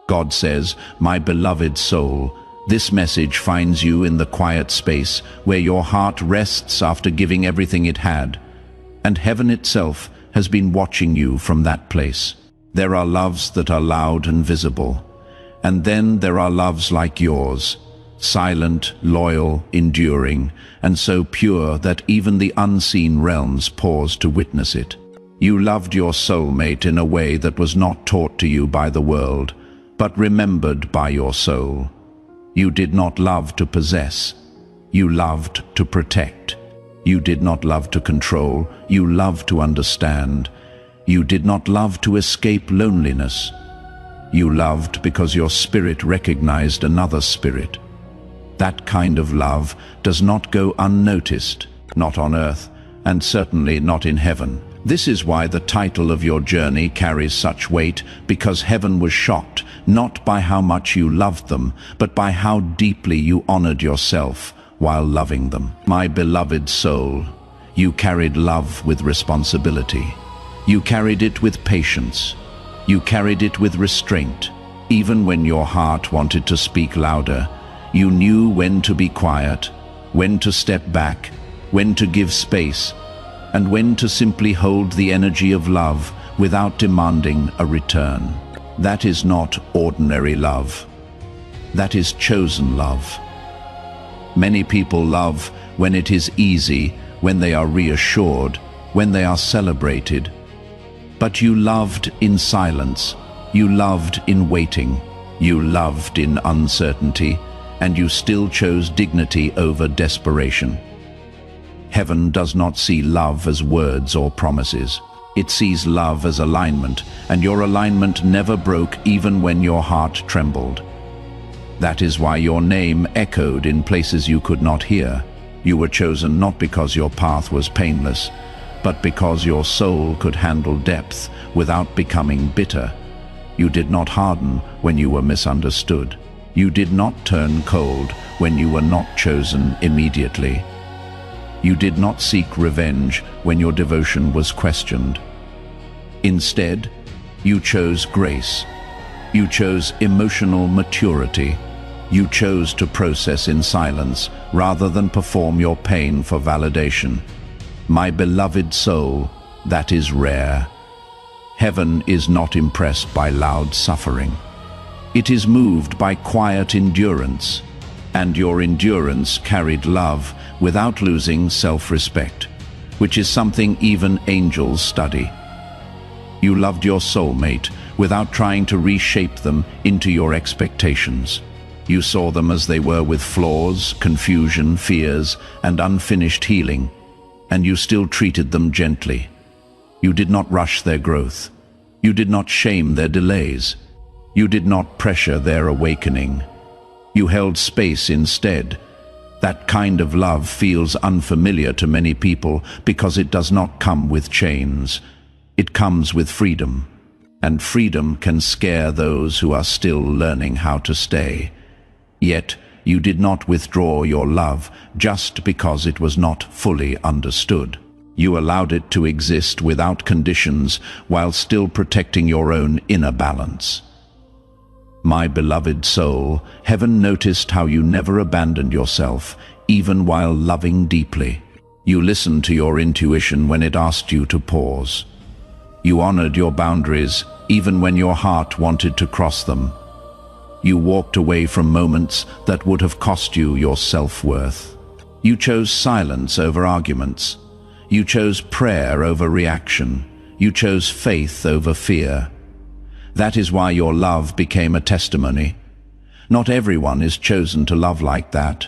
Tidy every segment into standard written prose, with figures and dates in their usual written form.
God says, "My beloved soul, this message finds you in the quiet space where your heart rests after giving everything it had, and heaven itself has been watching you from that place." There are loves that are loud and visible, and then there are loves like yours, silent, loyal, enduring, and so pure that even the unseen realms pause to witness it. You loved your soulmate in a way that was not taught to you by the world, but remembered by your soul. You did not love to possess. You loved to protect. You did not love to control. You loved to understand. You did not love to escape loneliness. You loved because your spirit recognized another spirit. That kind of love does not go unnoticed, not on earth, and certainly not in heaven. This is why the title of your journey carries such weight, because heaven was shocked, not by how much you loved them, but by how deeply you honored yourself while loving them. My beloved soul, you carried love with responsibility. You carried it with patience. You carried it with restraint. Even when your heart wanted to speak louder, you knew when to be quiet, when to step back, when to give space, and when to simply hold the energy of love without demanding a return. That is not ordinary love. That is chosen love. Many people love when it is easy, when they are reassured, when they are celebrated. But you loved in silence. You loved in waiting. You loved in uncertainty, and you still chose dignity over desperation. Heaven does not see love as words or promises. It sees love as alignment, and your alignment never broke even when your heart trembled. That is why your name echoed in places you could not hear. You were chosen not because your path was painless, but because your soul could handle depth without becoming bitter. You did not harden when you were misunderstood. You did not turn cold when you were not chosen immediately. You did not seek revenge when your devotion was questioned. Instead, you chose grace. You chose emotional maturity. You chose to process in silence rather than perform your pain for validation. My beloved soul, that is rare. Heaven is not impressed by loud suffering. It is moved by quiet endurance, and your endurance carried love without losing self-respect, which is something even angels study. You loved your soulmate without trying to reshape them into your expectations. You saw them as they were, with flaws, confusion, fears, and unfinished healing, and you still treated them gently. You did not rush their growth. You did not shame their delays. You did not pressure their awakening. You held space instead. That kind of love feels unfamiliar to many people because it does not come with chains. It comes with freedom, and freedom can scare those who are still learning how to stay. Yet, you did not withdraw your love just because it was not fully understood. You allowed it to exist without conditions while still protecting your own inner balance. My beloved soul, heaven noticed how you never abandoned yourself, even while loving deeply. You listened to your intuition when it asked you to pause. You honored your boundaries even when your heart wanted to cross them. You walked away from moments that would have cost you your self-worth. You chose silence over arguments. You chose prayer over reaction. You chose faith over fear. That is why your love became a testimony. Not everyone is chosen to love like that,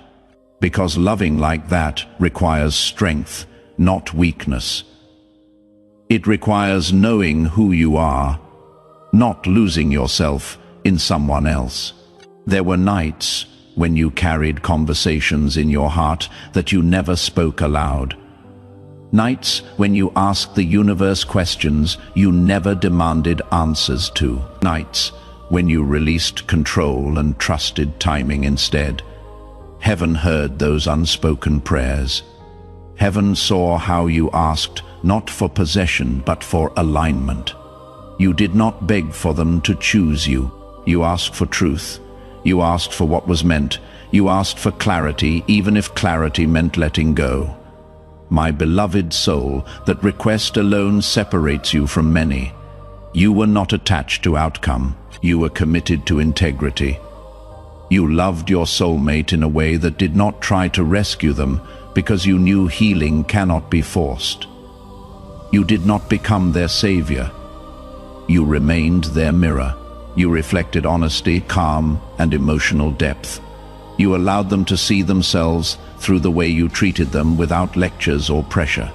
because loving like that requires strength, not weakness. It requires knowing who you are, not losing yourself in someone else. There were nights when you carried conversations in your heart that you never spoke aloud. Nights when you asked the universe questions you never demanded answers to. Nights when you released control and trusted timing instead. Heaven heard those unspoken prayers. Heaven saw how you asked not for possession but for alignment. You did not beg for them to choose you. You asked for truth. You asked for what was meant. You asked for clarity, even if clarity meant letting go. My beloved soul, that request alone separates you from many. You were not attached to outcome. You were committed to integrity. You loved your soulmate in a way that did not try to rescue them, because you knew healing cannot be forced. You did not become their savior. You remained their mirror. You reflected honesty, calm, and emotional depth. You allowed them to see themselves through the way you treated them without lectures or pressure.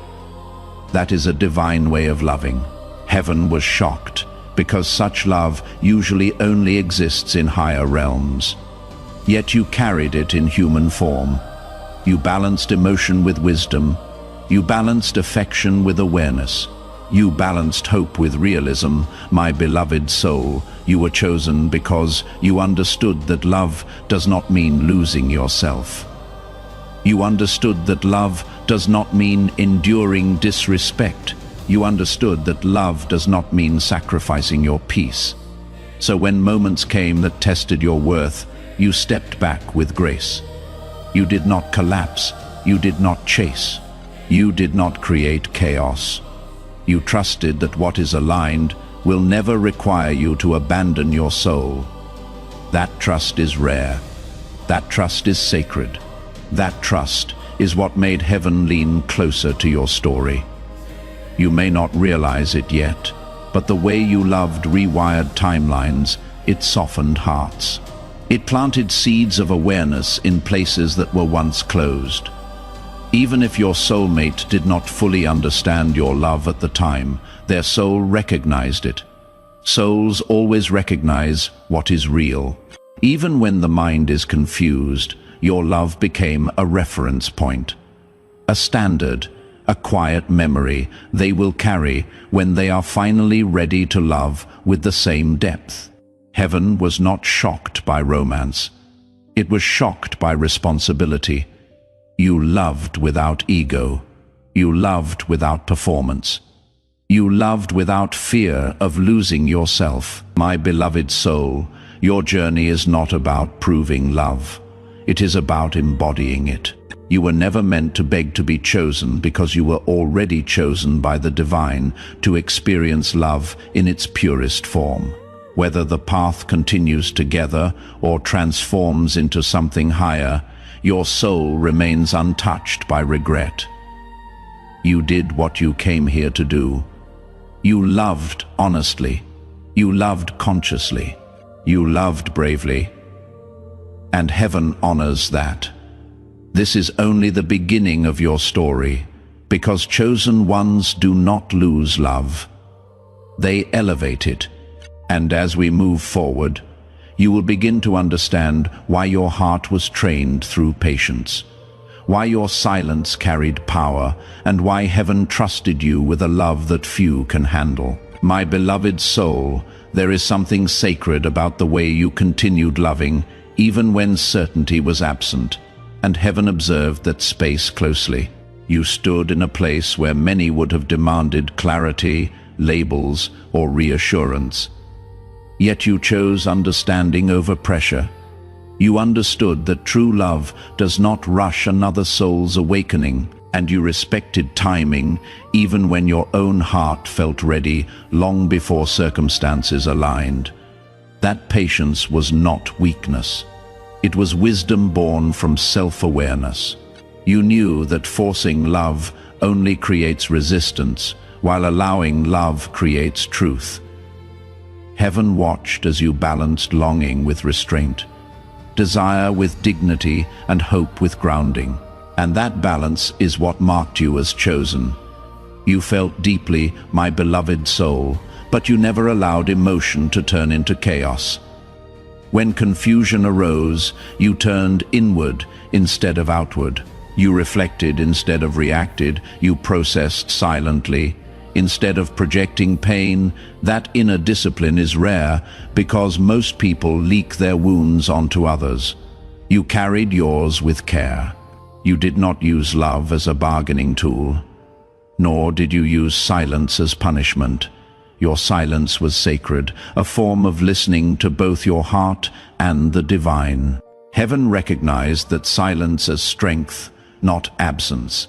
That is a divine way of loving. Heaven was shocked, because such love usually only exists in higher realms. Yet you carried it in human form. You balanced emotion with wisdom. You balanced affection with awareness. You balanced hope with realism. My beloved soul, you were chosen because you understood that love does not mean losing yourself. You understood that love does not mean enduring disrespect. You understood that love does not mean sacrificing your peace. So when moments came that tested your worth, you stepped back with grace. You did not collapse. You did not chase. You did not create chaos. You trusted that what is aligned will never require you to abandon your soul. That trust is rare. That trust is sacred. That trust is what made heaven lean closer to your story. You may not realize it yet, but the way you loved rewired timelines. It softened hearts. It planted seeds of awareness in places that were once closed. Even if your soulmate did not fully understand your love at the time, their soul recognized it. Souls always recognize what is real. Even when the mind is confused, your love became a reference point, a standard, a quiet memory they will carry when they are finally ready to love with the same depth. Heaven was not shocked by romance. It was shocked by responsibility. You loved without ego. You loved without performance. You loved without fear of losing yourself. My beloved soul, your journey is not about proving love. It is about embodying it. You were never meant to beg to be chosen, because you were already chosen by the divine to experience love in its purest form. Whether the path continues together or transforms into something higher, your soul remains untouched by regret. You did what you came here to do. You loved honestly. You loved consciously. You loved bravely. And heaven honors that. This is only the beginning of your story, because chosen ones do not lose love. They elevate it. And as we move forward, you will begin to understand why your heart was trained through patience, why your silence carried power, and why heaven trusted you with a love that few can handle. My beloved soul, there is something sacred about the way you continued loving, even when certainty was absent, and heaven observed that space closely. You stood in a place where many would have demanded clarity, labels, or reassurance. Yet you chose understanding over pressure. You understood that true love does not rush another soul's awakening, and you respected timing even when your own heart felt ready long before circumstances aligned. That patience was not weakness. It was wisdom born from self-awareness. You knew that forcing love only creates resistance, while allowing love creates truth. Heaven watched as you balanced longing with restraint, desire with dignity, and hope with grounding. And that balance is what marked you as chosen. You felt deeply, my beloved soul, but you never allowed emotion to turn into chaos. When confusion arose, you turned inward instead of outward. You reflected instead of reacted. You processed silently instead of projecting pain. That inner discipline is rare, because most people leak their wounds onto others. You carried yours with care. You did not use love as a bargaining tool, nor did you use silence as punishment. Your silence was sacred, a form of listening to both your heart and the divine. Heaven recognized that silence as strength, not absence.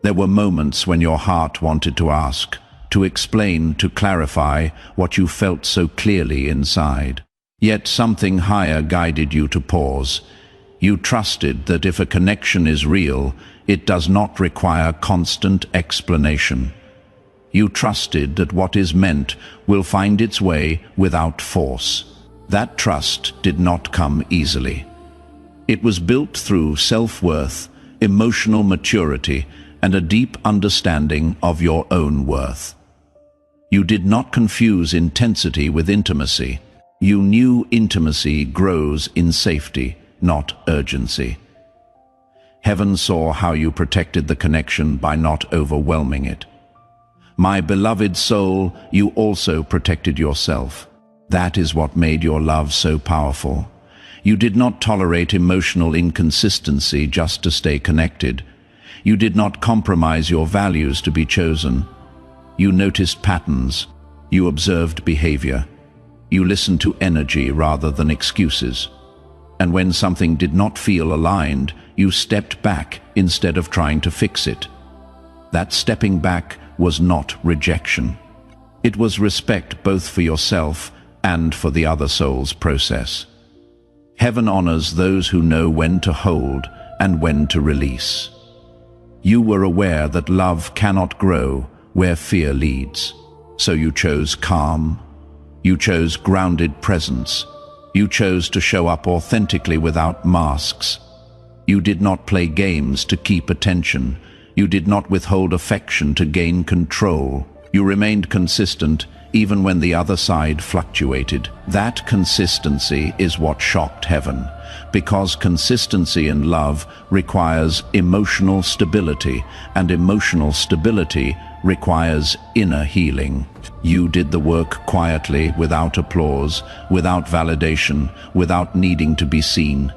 There were moments when your heart wanted to ask, to explain, to clarify what you felt so clearly inside. Yet something higher guided you to pause. You trusted that if a connection is real, it does not require constant explanation. You trusted that what is meant will find its way without force. That trust did not come easily. It was built through self-worth, emotional maturity, and a deep understanding of your own worth. You did not confuse intensity with intimacy. You knew intimacy grows in safety, not urgency. Heaven saw how you protected the connection by not overwhelming it. My beloved soul, you also protected yourself. That is what made your love so powerful. You did not tolerate emotional inconsistency just to stay connected. You did not compromise your values to be chosen. You noticed patterns. You observed behavior. You listened to energy rather than excuses. And when something did not feel aligned, you stepped back instead of trying to fix it. That stepping back was not rejection. It was respect both for yourself and for the other soul's process. Heaven honors those who know when to hold and when to release. You were aware that love cannot grow where fear leads. So you chose calm. You chose grounded presence. You chose to show up authentically without masks. You did not play games to keep attention. You did not withhold affection to gain control. You remained consistent even when the other side fluctuated. That consistency is what shocked heaven, because consistency in love requires emotional stability, and emotional stability requires inner healing. You did the work quietly, without applause, without validation, without needing to be seen.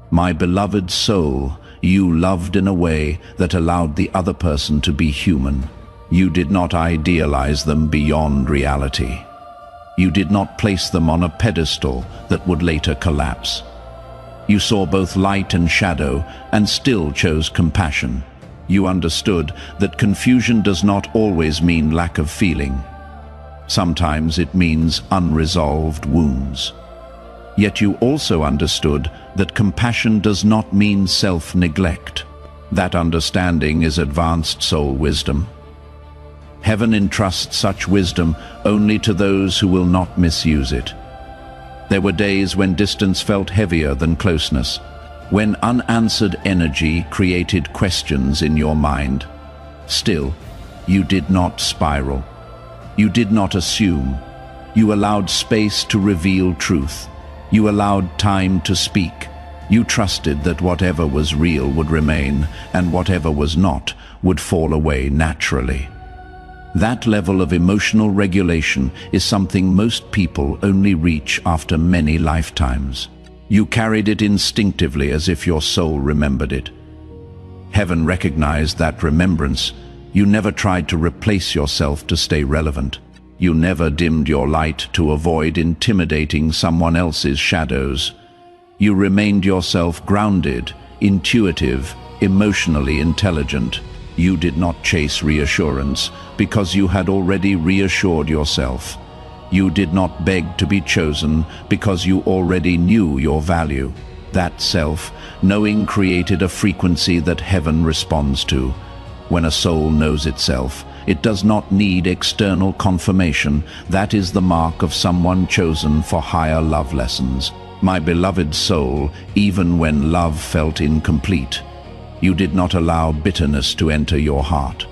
My beloved soul, you loved in a way that allowed the other person to be human. You did not idealize them beyond reality. You did not place them on a pedestal that would later collapse. You saw both light and shadow and still chose compassion. You understood that confusion does not always mean lack of feeling. Sometimes it means unresolved wounds. Yet you also understood that compassion does not mean self-neglect. That understanding is advanced soul wisdom. Heaven entrusts such wisdom only to those who will not misuse it. There were days when distance felt heavier than closeness, when unanswered energy created questions in your mind. Still, you did not spiral. You did not assume. You allowed space to reveal truth. You allowed time to speak. You trusted that whatever was real would remain, and whatever was not would fall away naturally. That level of emotional regulation is something most people only reach after many lifetimes. You carried it instinctively as if your soul remembered it. Heaven recognized that remembrance. You never tried to replace yourself to stay relevant. You never dimmed your light to avoid intimidating someone else's shadows. You remained yourself grounded, intuitive, emotionally intelligent. You did not chase reassurance because you had already reassured yourself. You did not beg to be chosen because you already knew your value. That self-knowing created a frequency that heaven responds to. When a soul knows itself, it does not need external confirmation. That is the mark of someone chosen for higher love lessons. My beloved soul, even when love felt incomplete, you did not allow bitterness to enter your heart.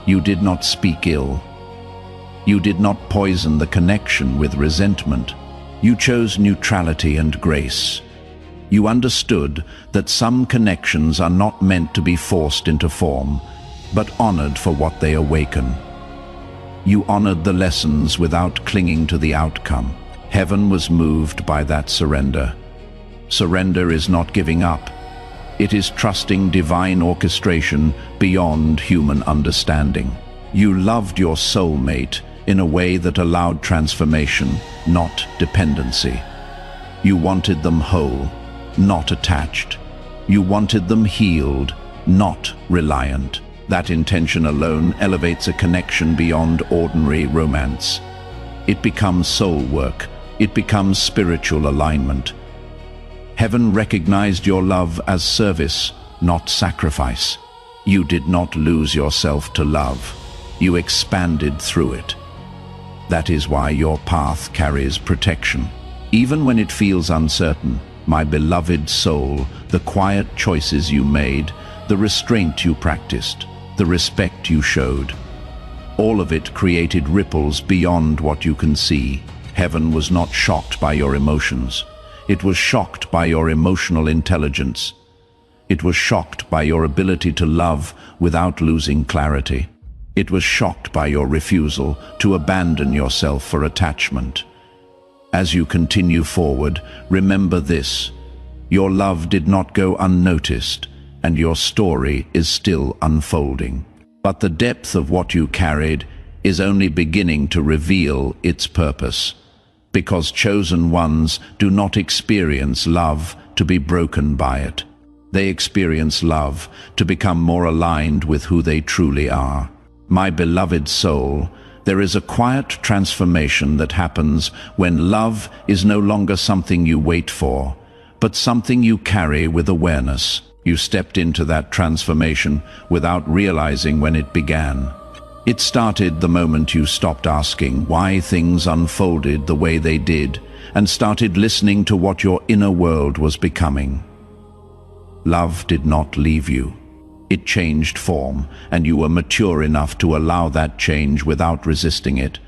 You did not speak ill. You did not poison the connection with resentment. You chose neutrality and grace. You understood that some connections are not meant to be forced into form, but honored for what they awaken. You honored the lessons without clinging to the outcome. Heaven was moved by that surrender. Surrender is not giving up. It is trusting divine orchestration beyond human understanding. You loved your soulmate, in a way that allowed transformation, not dependency. You wanted them whole, not attached. You wanted them healed, not reliant. That intention alone elevates a connection beyond ordinary romance. It becomes soul work. It becomes spiritual alignment. Heaven recognized your love as service, not sacrifice. You did not lose yourself to love. You expanded through it. That is why your path carries protection. Even when it feels uncertain, my beloved soul, the quiet choices you made, the restraint you practiced, the respect you showed, all of it created ripples beyond what you can see. Heaven was not shocked by your emotions. It was shocked by your emotional intelligence. It was shocked by your ability to love without losing clarity. It was shocked by your refusal to abandon yourself for attachment. As you continue forward, remember this: your love did not go unnoticed, and your story is still unfolding. But the depth of what you carried is only beginning to reveal its purpose, because chosen ones do not experience love to be broken by it. They experience love to become more aligned with who they truly are. My beloved soul, there is a quiet transformation that happens when love is no longer something you wait for, but something you carry with awareness. You stepped into that transformation without realizing when it began. It started the moment you stopped asking why things unfolded the way they did and started listening to what your inner world was becoming. Love did not leave you. It changed form, and you were mature enough to allow that change without resisting it.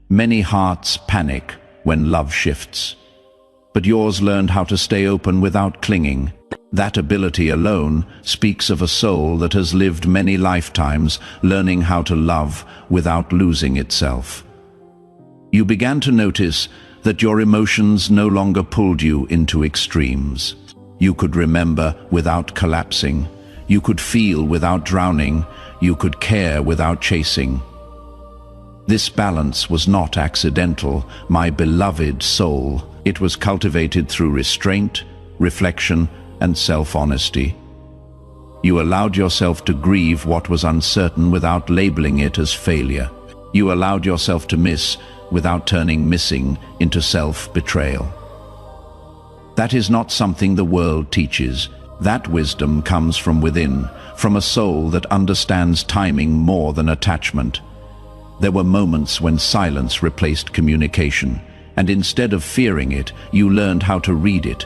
Many hearts panic when love shifts, but yours learned how to stay open without clinging. That ability alone speaks of a soul that has lived many lifetimes learning how to love without losing itself. You began to notice that your emotions no longer pulled you into extremes. You could remember without collapsing. You could feel without drowning. You could care without chasing. This balance was not accidental, my beloved soul. It was cultivated through restraint, reflection, and self-honesty. You allowed yourself to grieve what was uncertain without labeling it as failure. You allowed yourself to miss without turning missing into self-betrayal. That is not something the world teaches. That wisdom comes from within, from a soul that understands timing more than attachment. There were moments when silence replaced communication, and instead of fearing it, you learned how to read it.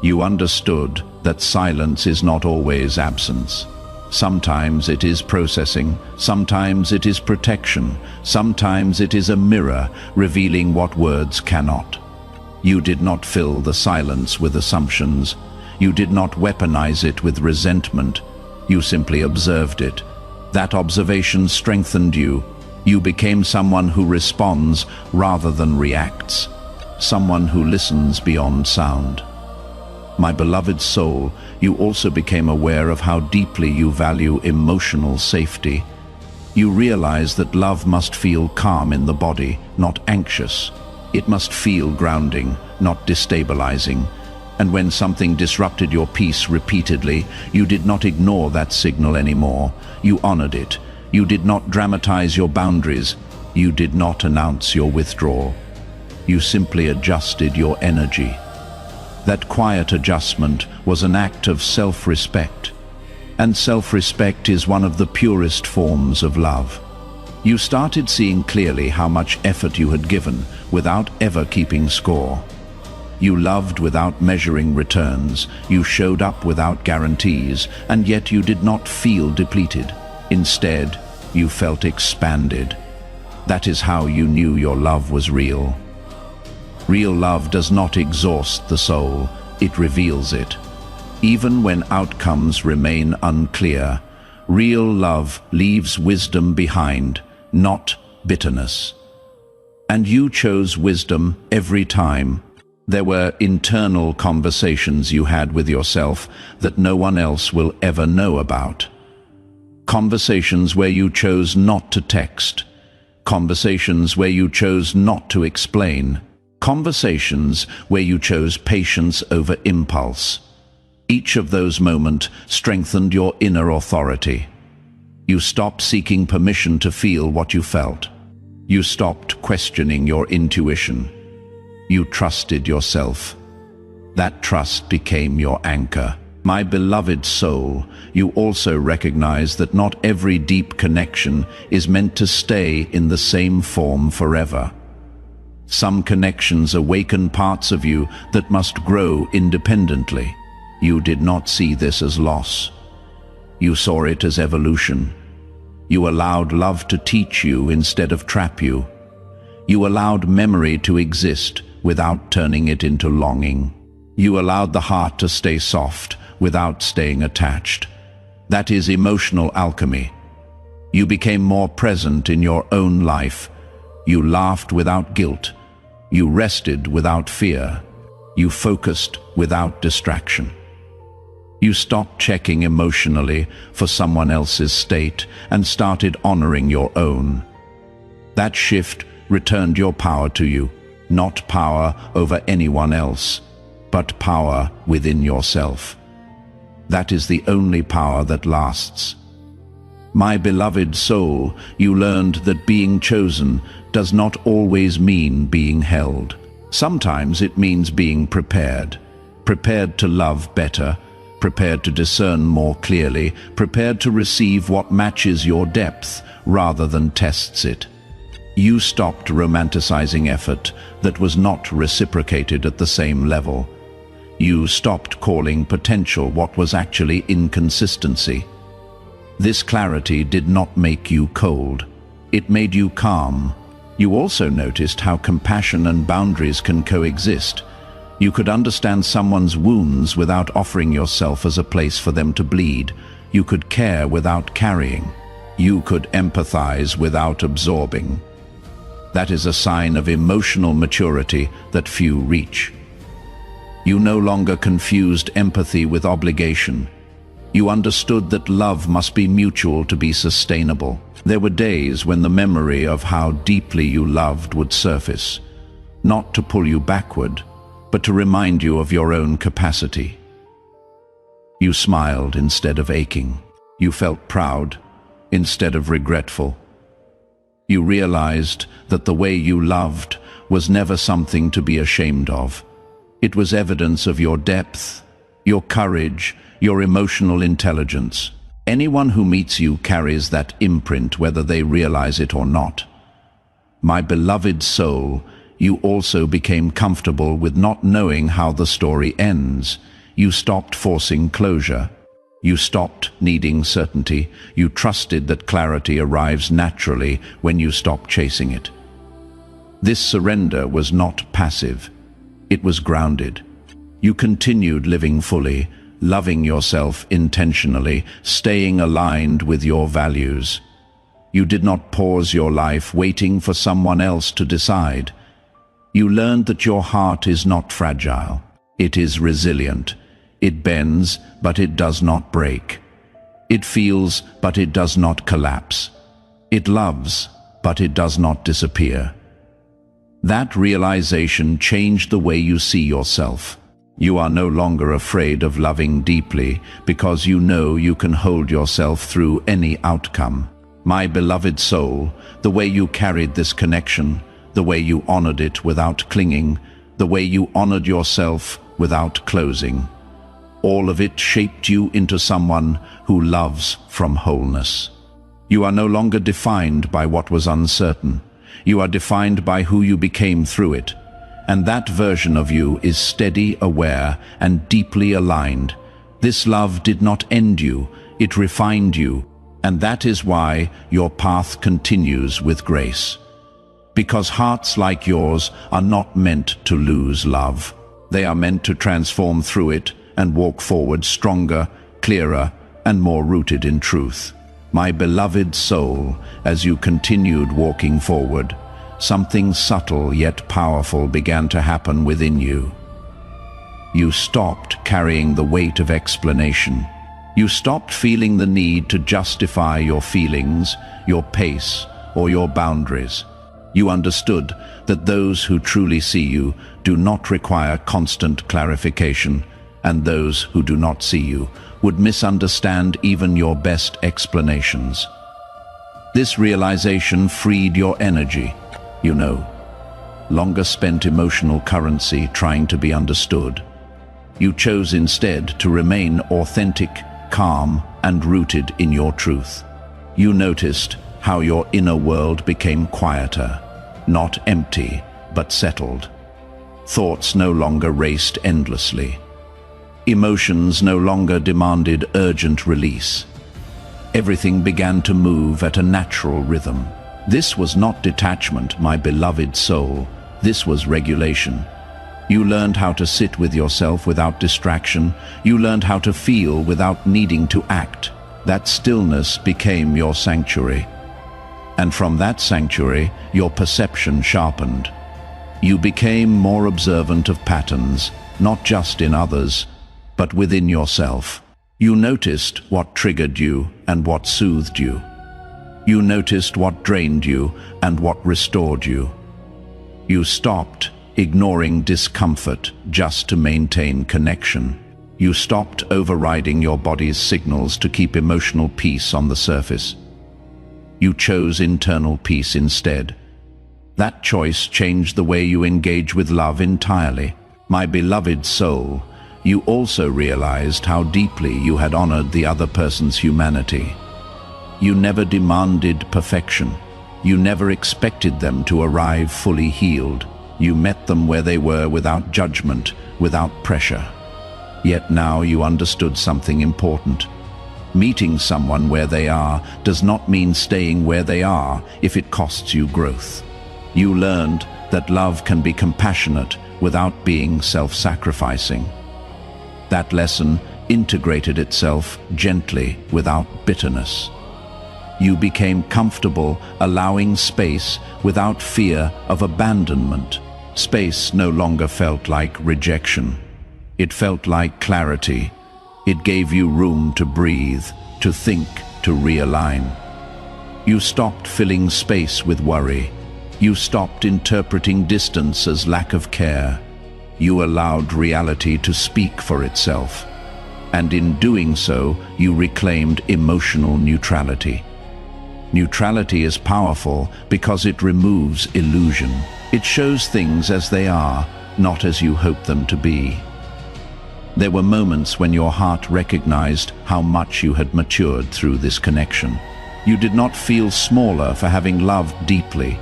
You understood that silence is not always absence. Sometimes it is processing, sometimes it is protection, sometimes it is a mirror revealing what words cannot. You did not fill the silence with assumptions. You did not weaponize it with resentment. You simply observed it. That observation strengthened you. You became someone who responds rather than reacts, someone who listens beyond sound. My beloved soul, you also became aware of how deeply you value emotional safety. You realize that love must feel calm in the body, not anxious. It must feel grounding, not destabilizing. And when something disrupted your peace repeatedly, you did not ignore that signal anymore. You honored it. You did not dramatize your boundaries. You did not announce your withdrawal. You simply adjusted your energy. That quiet adjustment was an act of self-respect. And self-respect is one of the purest forms of love. You started seeing clearly how much effort you had given without ever keeping score. You loved without measuring returns. You showed up without guarantees, and yet you did not feel depleted. Instead, you felt expanded. That is how you knew your love was real. Real love does not exhaust the soul, it reveals it. Even when outcomes remain unclear, real love leaves wisdom behind, not bitterness. And you chose wisdom every time. There were internal conversations you had with yourself that no one else will ever know about. Conversations where you chose not to text. conversations where you chose not to explain, conversations where you chose patience over impulse. Each of those moments strengthened your inner authority. You stopped seeking permission to feel what you felt. You stopped questioning your intuition. You trusted yourself. That trust became your anchor. My beloved soul, you also recognize that not every deep connection is meant to stay in the same form forever. Some connections awaken parts of you that must grow independently. You did not see this as loss. You saw it as evolution. You allowed love to teach you instead of trap you. You allowed memory to exist without turning it into longing. You allowed the heart to stay soft without staying attached. That is emotional alchemy. You became more present in your own life. You laughed without guilt. You rested without fear. You focused without distraction. You stopped checking emotionally for someone else's state and started honoring your own. That shift returned your power to you, not power over anyone else, but power within yourself. That is the only power that lasts. My beloved soul, you learned that being chosen does not always mean being held. Sometimes it means being prepared. Prepared to love better, prepared to discern more clearly, prepared to receive what matches your depth rather than tests it. You stopped romanticizing effort that was not reciprocated at the same level. You stopped calling potential what was actually inconsistency. This clarity did not make you cold. It made you calm. You also noticed how compassion and boundaries can coexist. You could understand someone's wounds without offering yourself as a place for them to bleed. You could care without carrying. You could empathize without absorbing. That is a sign of emotional maturity that few reach. You no longer confused empathy with obligation. You understood that love must be mutual to be sustainable. There were days when the memory of how deeply you loved would surface, not to pull you backward, but to remind you of your own capacity. You smiled instead of aching. You felt proud instead of regretful. You realized that the way you loved was never something to be ashamed of. It was evidence of your depth, your courage, your emotional intelligence. Anyone who meets you carries that imprint whether they realize it or not. My beloved soul, you also became comfortable with not knowing how the story ends. You stopped forcing closure. You stopped needing certainty. You trusted that clarity arrives naturally when you stop chasing it. This surrender was not passive. It was grounded. You continued living fully, loving yourself intentionally, staying aligned with your values. You did not pause your life waiting for someone else to decide. You learned that your heart is not fragile. It is resilient. It bends, but it does not break. It feels, but it does not collapse. It loves, but it does not disappear. That realization changed the way you see yourself. You are no longer afraid of loving deeply because you know you can hold yourself through any outcome. My beloved soul, the way you carried this connection, the way you honored it without clinging, the way you honored yourself without closing, all of it shaped you into someone who loves from wholeness. You are no longer defined by what was uncertain. You are defined by who you became through it. And that version of you is steady, aware, and deeply aligned. This love did not end you, it refined you, and that is why your path continues with grace. Because hearts like yours are not meant to lose love. They are meant to transform through it and walk forward stronger, clearer, and more rooted in truth. My beloved soul, as you continued walking forward, something subtle yet powerful began to happen within you. You stopped carrying the weight of explanation. You stopped feeling the need to justify your feelings, your pace, or your boundaries. You understood that those who truly see you do not require constant clarification, and those who do not see you would misunderstand even your best explanations. This realization freed your energy, longer spent emotional currency trying to be understood. You chose instead to remain authentic, calm, and rooted in your truth. You noticed how your inner world became quieter, not empty, but settled. Thoughts no longer raced endlessly. Emotions no longer demanded urgent release. Everything began to move at a natural rhythm. This was not detachment, my beloved soul. This was regulation. You learned how to sit with yourself without distraction. You learned how to feel without needing to act. That stillness became your sanctuary. And from that sanctuary, your perception sharpened. You became more observant of patterns, not just in others, but within yourself. You noticed what triggered you and what soothed you. You noticed what drained you and what restored you. You stopped ignoring discomfort just to maintain connection. You stopped overriding your body's signals to keep emotional peace on the surface. You chose internal peace instead. That choice changed the way you engage with love entirely. My beloved soul, you also realized how deeply you had honored the other person's humanity. You never demanded perfection. You never expected them to arrive fully healed. You met them where they were without judgment, without pressure. Yet now you understood something important. Meeting someone where they are does not mean staying where they are if it costs you growth. You learned that love can be compassionate without being self-sacrificing. That lesson integrated itself gently without bitterness. You became comfortable allowing space without fear of abandonment. Space no longer felt like rejection. It felt like clarity. It gave you room to breathe, to think, to realign. You stopped filling space with worry. You stopped interpreting distance as lack of care. You allowed reality to speak for itself. And in doing so, you reclaimed emotional neutrality. Neutrality is powerful because it removes illusion. It shows things as they are, not as you hope them to be. There were moments when your heart recognized how much you had matured through this connection. You did not feel smaller for having loved deeply.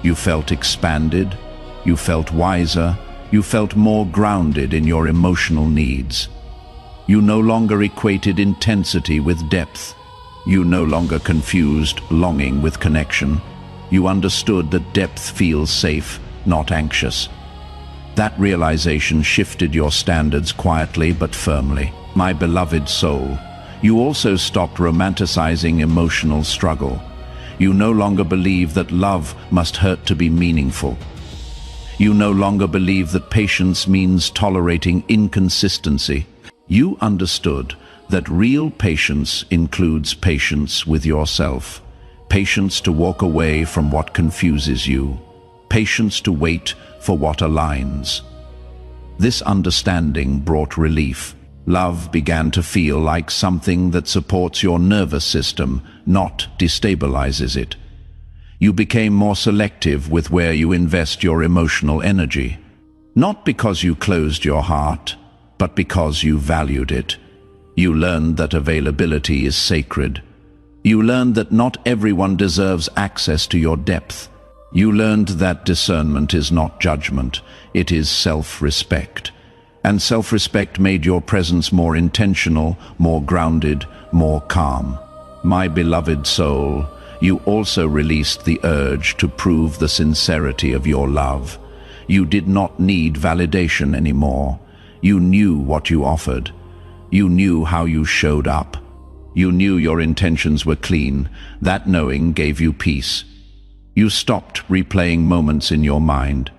You felt expanded, you felt wiser, you felt more grounded in your emotional needs. You no longer equated intensity with depth. You no longer confused longing with connection. You understood that depth feels safe, not anxious. That realization shifted your standards quietly but firmly. My beloved soul, you also stopped romanticizing emotional struggle. You no longer believe that love must hurt to be meaningful. You no longer believe that patience means tolerating inconsistency. You understood that real patience includes patience with yourself, patience to walk away from what confuses you, patience to wait for what aligns. This understanding brought relief. Love began to feel like something that supports your nervous system, not destabilizes it. You became more selective with where you invest your emotional energy, not because you closed your heart, but because you valued it. You learned that availability is sacred. You learned that not everyone deserves access to your depth. You learned that discernment is not judgment, it is self-respect. And self-respect made your presence more intentional, more grounded, more calm. My beloved soul, you also released the urge to prove the sincerity of your love. You did not need validation anymore. You knew what you offered. You knew how you showed up. You knew your intentions were clean. That knowing gave you peace. You stopped replaying moments in your mind.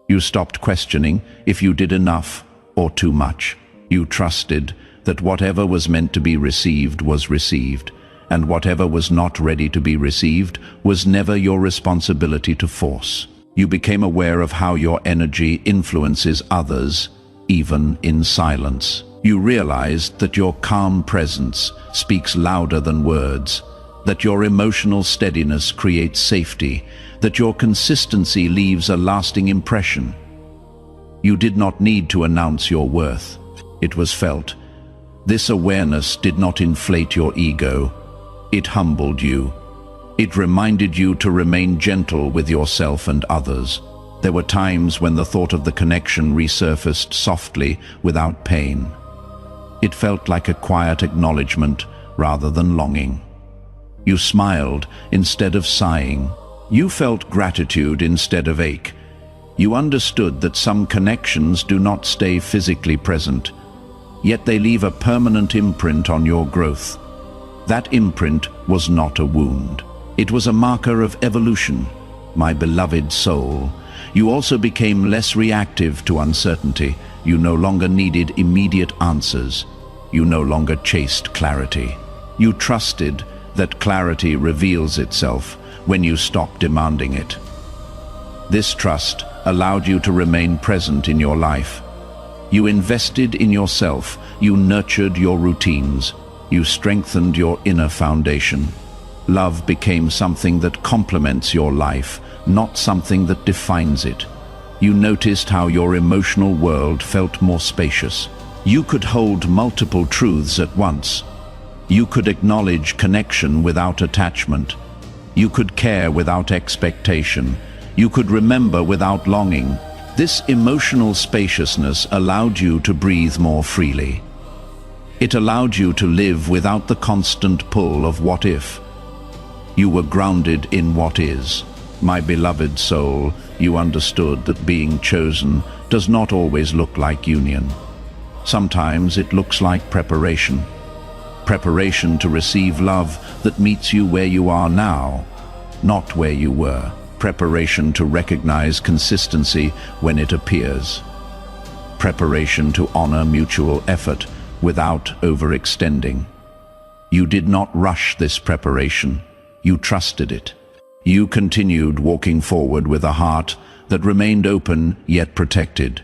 You stopped questioning if you did enough or too much. You trusted that whatever was meant to be received was received. and whatever was not ready to be received was never your responsibility to force. You became aware of how your energy influences others, even in silence. You realized that your calm presence speaks louder than words, that your emotional steadiness creates safety, that your consistency leaves a lasting impression. You did not need to announce your worth. It was felt. This awareness did not inflate your ego. It humbled you. It reminded you to remain gentle with yourself and others. There were times when the thought of the connection resurfaced softly, without pain. It felt like a quiet acknowledgement rather than longing. You smiled instead of sighing. You felt gratitude instead of ache. You understood that some connections do not stay physically present, yet they leave a permanent imprint on your growth. That imprint was not a wound. It was a marker of evolution. My beloved soul, you also became less reactive to uncertainty. You no longer needed immediate answers. You no longer chased clarity. You trusted that clarity reveals itself when you stop demanding it. This trust allowed you to remain present in your life. You invested in yourself. You nurtured your routines. You strengthened your inner foundation. Love became something that complements your life, not something that defines it. You noticed how your emotional world felt more spacious. You could hold multiple truths at once. You could acknowledge connection without attachment. You could care without expectation. You could remember without longing. This emotional spaciousness allowed you to breathe more freely. It allowed you to live without the constant pull of what if. You were grounded in what is. My beloved soul, you understood that being chosen does not always look like union. Sometimes it looks like preparation. Preparation to receive love that meets you where you are now, not where you were. Preparation to recognize consistency when it appears. Preparation to honor mutual effort without overextending. You did not rush this preparation. You trusted it. You continued walking forward with a heart that remained open yet protected.